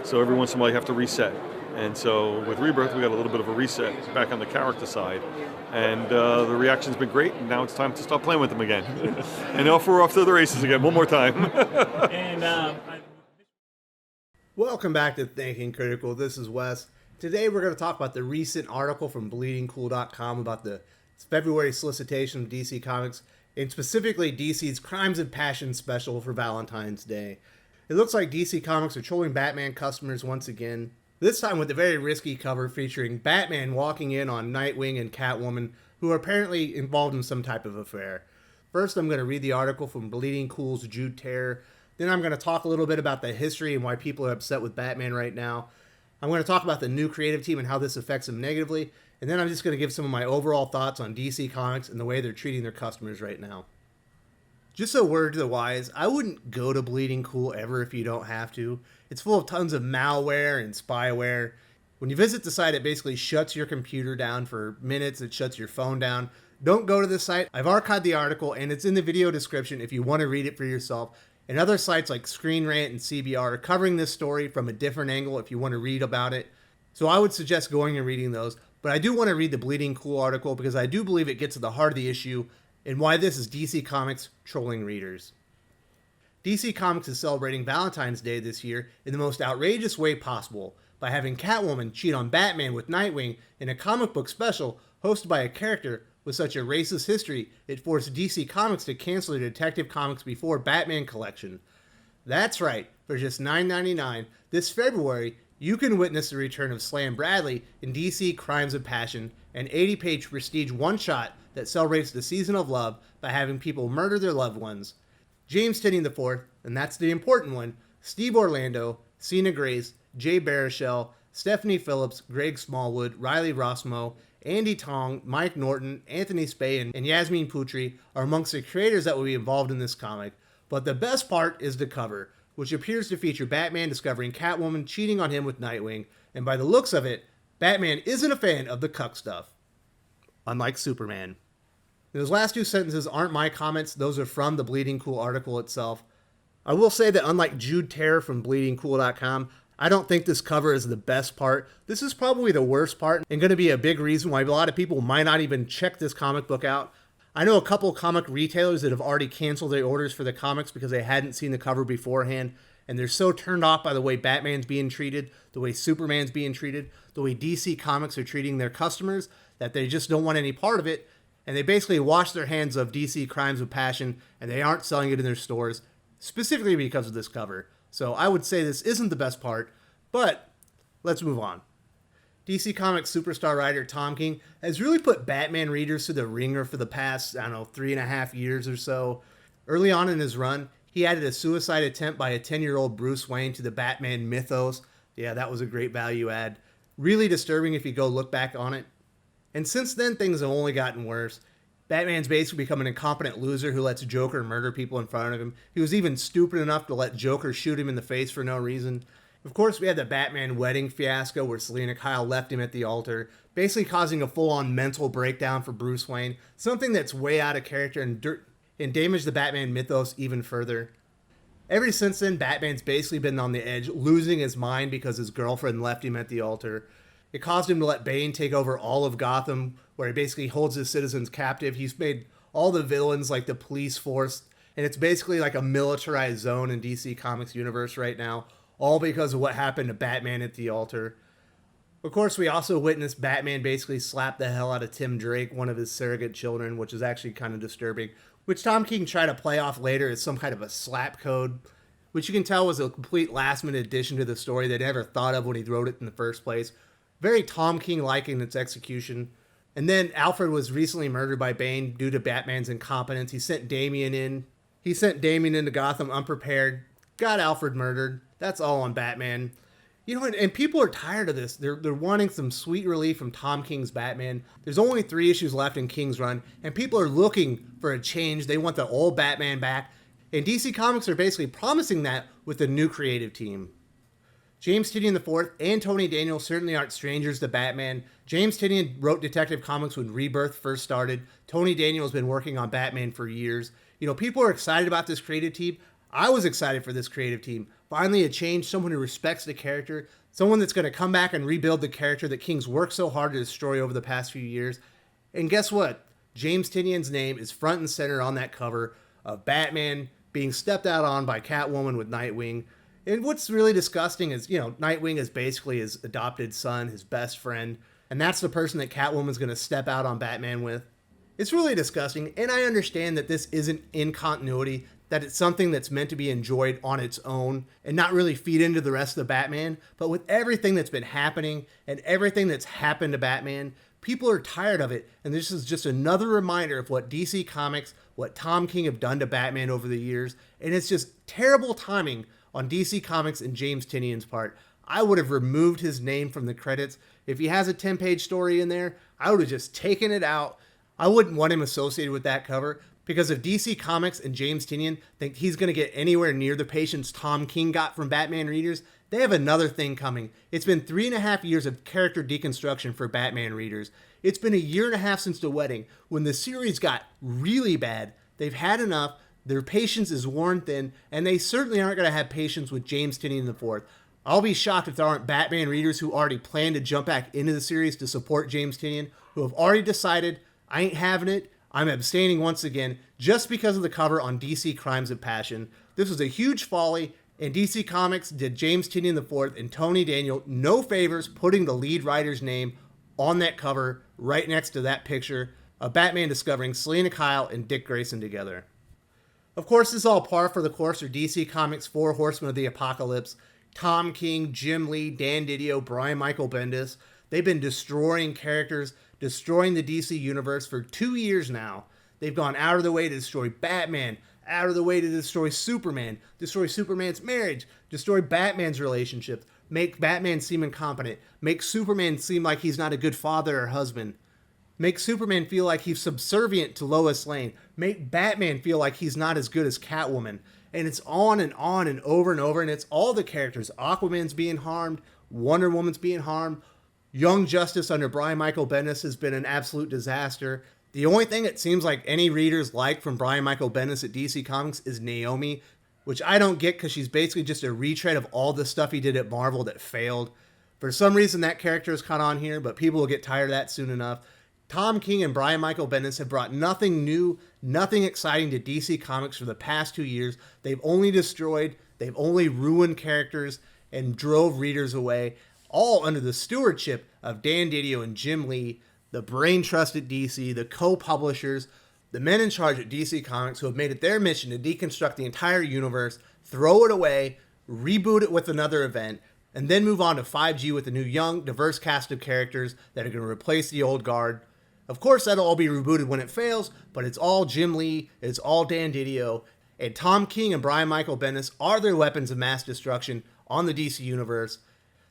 So every once in a while you have to reset. And so with Rebirth, we got a little bit of a reset back on the character side. And the reaction's been great, and now it's time to start playing with them again. And off we're off to the races again, one more time. Welcome back to Thinking Critical. This is Wes. Today we're going to talk about the recent article from BleedingCool.com about the February solicitation of DC Comics, and specifically DC's Crimes and Passion special for Valentine's Day. It looks like DC Comics are trolling Batman customers once again, this time with a very risky cover featuring Batman walking in on Nightwing and Catwoman, who are apparently involved in some type of affair. First, I'm going to read the article from Bleeding Cool's Jude Terror. Then I'm going to talk a little bit about the history and why people are upset with Batman right now. I'm going to talk about the new creative team and how this affects them negatively. And then I'm just going to give some of my overall thoughts on DC Comics and the way they're treating their customers right now. Just a word to the wise, I wouldn't go to Bleeding Cool ever if you don't have to. It's full of tons of malware and spyware. When you visit the site, it basically shuts your computer down for minutes. It shuts your phone down. Don't go to this site. I've archived the article, and it's in the video description if you want to read it for yourself. And other sites like Screen Rant and CBR are covering this story from a different angle if you want to read about it. So I would suggest going and reading those. But I do want to read the Bleeding Cool article because I do believe it gets to the heart of the issue and why this is DC Comics trolling readers. DC Comics is celebrating Valentine's Day this year in the most outrageous way possible by having Catwoman cheat on Batman with Nightwing in a comic book special hosted by a character with such a racist history it forced DC Comics to cancel their Detective Comics Before Batman collection. That's right, for just $9.99 this February, you can witness the return of Slam Bradley in DC Crimes of Passion, an 80-page prestige one-shot that celebrates the season of love by having people murder their loved ones. James Tynion IV, and that's the important one, Steve Orlando, Sina Grace, Jay Baruchel, Stephanie Phillips, Greg Smallwood, Riley Rossmo, Andie Tong, Mike Norton, Anthony Spay, and Yasmine Putri are amongst the creators that will be involved in this comic. But the best part is the cover, which appears to feature Batman discovering Catwoman cheating on him with Nightwing, and by the looks of it, Batman isn't a fan of the cuck stuff. Unlike Superman. Those last two sentences aren't my comments, those are from the Bleeding Cool article itself. I will say that unlike Jude Terror from BleedingCool.com, I don't think this cover is the best part. This is probably the worst part and going to be a big reason why a lot of people might not even check this comic book out. I know a couple comic retailers that have already canceled their orders for the comics because they hadn't seen the cover beforehand, and they're so turned off by the way Batman's being treated, the way Superman's being treated, the way DC Comics are treating their customers, that they just don't want any part of it, and they basically wash their hands of DC Crimes of Passion, and they aren't selling it in their stores, specifically because of this cover. So I would say this isn't the best part, but let's move on. DC Comics superstar writer Tom King has really put Batman readers through the ringer for the past, 3.5 years or so. Early on in his run, he added a suicide attempt by a 10-year-old Bruce Wayne to the Batman mythos. Yeah, that was a great value add. Really disturbing if you go look back on it. And since then, things have only gotten worse. Batman's basically become an incompetent loser who lets Joker murder people in front of him. He was even stupid enough to let Joker shoot him in the face for no reason. Of course, we had the Batman wedding fiasco where Selena Kyle left him at the altar, basically causing a full-on mental breakdown for Bruce Wayne, something that's way out of character and damaged the Batman mythos even further. Ever since then, Batman's basically been on the edge, losing his mind because his girlfriend left him at the altar. It caused him to let Bane take over all of Gotham, where he basically holds his citizens captive. He's made all the villains like the police force, and it's basically like a militarized zone in DC Comics universe right now, all because of what happened to Batman at the altar. Of course, we also witnessed Batman basically slap the hell out of Tim Drake, one of his surrogate children, which is actually kind of disturbing, which Tom King tried to play off later as some kind of a slap code, which you can tell was a complete last-minute addition to the story they never thought of when he wrote it in the first place. Very Tom King-like in its execution. And then Alfred was recently murdered by Bane due to Batman's incompetence. He sent Damian into Gotham unprepared, got Alfred murdered. That's all on Batman. And people are tired of this. They're wanting some sweet relief from Tom King's Batman. There's only 3 issues left in King's run, and people are looking for a change. They want the old Batman back. And DC Comics are basically promising that with a new creative team. James Tynion IV and Tony Daniel certainly aren't strangers to Batman. James Tynion wrote Detective Comics when Rebirth first started. Tony Daniel has been working on Batman for years. People are excited about this creative team. I was excited for this creative team. Finally a change, someone who respects the character, someone that's going to come back and rebuild the character that King's worked so hard to destroy over the past few years. And guess what? James Tinian's name is front and center on that cover of Batman being stepped out on by Catwoman with Nightwing. And what's really disgusting is, Nightwing is basically his adopted son, his best friend, and that's the person that Catwoman's going to step out on Batman with. It's really disgusting, and I understand that this isn't in continuity, that it's something that's meant to be enjoyed on its own and not really feed into the rest of the Batman, but with everything that's been happening and everything that's happened to Batman, people are tired of it, and this is just another reminder of what DC Comics, what Tom King have done to Batman over the years, and it's just terrible timing on DC Comics and James Tinian's part. I would have removed his name from the credits. If he has a 10-page story in there, I would have just taken it out. I wouldn't want him associated with that cover, because if DC Comics and James Tinian think he's going to get anywhere near the patience Tom King got from Batman readers, they have another thing coming. It's been 3.5 years of character deconstruction for Batman readers. It's been 1.5 years since the wedding. When the series got really bad, they've had enough, their patience is worn thin, and they certainly aren't going to have patience with James Tinian IV. I'll be shocked if there aren't Batman readers who already plan to jump back into the series to support James Tinian, who have already decided, I ain't having it, I'm abstaining once again, just because of the cover on DC Crimes of Passion. This was a huge folly, and DC Comics did James Tinian IV and Tony Daniel no favors putting the lead writer's name on that cover right next to that picture of Batman discovering Selina Kyle and Dick Grayson together. Of course, this is all par for the course for DC Comics' Four Horsemen of the Apocalypse. Tom King, Jim Lee, Dan Didio, Brian Michael Bendis. They've been destroying characters, destroying the DC universe for 2 years now. They've gone out of the way to destroy Batman, out of the way to destroy Superman, destroy Superman's marriage, destroy Batman's relationships, make Batman seem incompetent, make Superman seem like he's not a good father or husband, make Superman feel like he's subservient to Lois Lane, make Batman feel like he's not as good as Catwoman. And it's on and over and over, and it's all the characters. Aquaman's being harmed, Wonder Woman's being harmed, Young Justice under Brian Michael Bendis has been an absolute disaster. The only thing it seems like any readers like from Brian Michael Bendis at DC Comics is Naomi, which I don't get because she's basically just a retread of all the stuff he did at Marvel that failed. For some reason, that character is caught on here, but people will get tired of that soon enough. Tom King and Brian Michael Bendis have brought nothing new, nothing exciting to DC Comics for the past 2 years. They've only destroyed, they've only ruined characters and drove readers away, all under the stewardship of Dan Didio and Jim Lee, the brain trust at DC, the co-publishers, the men in charge at DC Comics who have made it their mission to deconstruct the entire universe, throw it away, reboot it with another event, and then move on to 5G with a new young, diverse cast of characters that are going to replace the old guard. Of course, that'll all be rebooted when it fails, but it's all Jim Lee, it's all Dan Didio, and Tom King and Brian Michael Bendis are their weapons of mass destruction on the DC Universe.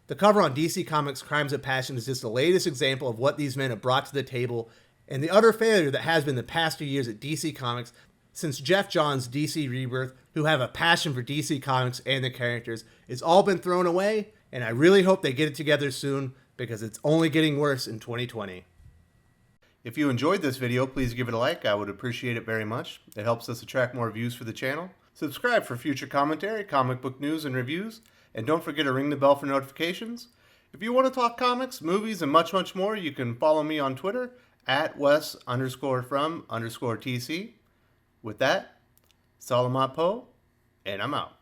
The cover on DC Comics' Crimes of Passion is just the latest example of what these men have brought to the table, and the utter failure that has been the past 2 years at DC Comics since Jeff Johns' DC Rebirth, who have a passion for DC Comics and the characters. It's all been thrown away, and I really hope they get it together soon, because it's only getting worse in 2020. If you enjoyed this video, please give it a like. I would appreciate it very much. It helps us attract more views for the channel. Subscribe for future commentary, comic book news, and reviews. And don't forget to ring the bell for notifications. If you want to talk comics, movies, and much, much more, you can follow me on Twitter at Wes_from_TC. With that, Salamat Po, and I'm out.